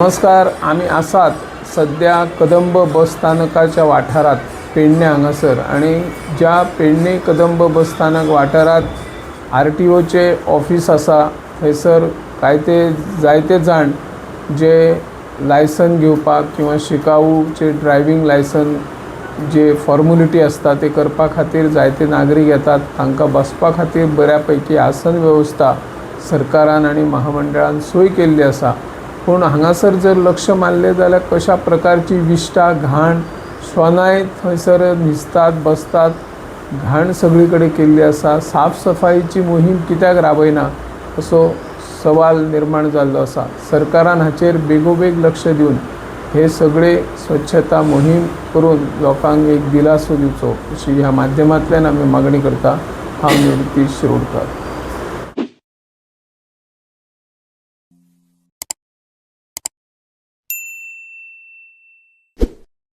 नमस्कार. आम्ही आसात सध्या कदंब बस स्थानकाच्या वाठारात पेडणे हांगासर आणि ज्या पेडणे कदंब बस स्थानक वाठारात RTOचे ऑफिस आसा थंयसर जायते जाण जे लायसन घेवपाक किंवा शिकाऊचे ड्रायविंग लायसन जे फॉर्मुलिटी असता ते करपा खातीर जायते नागरीक येतात. तांकां बसपा खातीर बऱ्यापैकी आसन वेवस्था सरकारान आनी महामंडळान सोय केल्ली आसा. पूण हांगासर जर लक्ष मारलें जाल्यार कशा प्रकारची विश्टा घाण श्वनाय थंयसर न्हिजतात बसतात. घाण सगळी कडेन केल्ली आसा. साफ सफाईची मोहीम कित्याक राबयना असो सवाल निर्माण जाल्लो आसा. सरकारान हाचेर बेगोबेग लक्ष दिवन हे सगळे स्वच्छता मोहीम करून लोकांक एक दिलासो दिवचो अशी ह्या माध्यमांतल्यान आमी मागणी करता. हांव निवृत्ती शिरोडकर.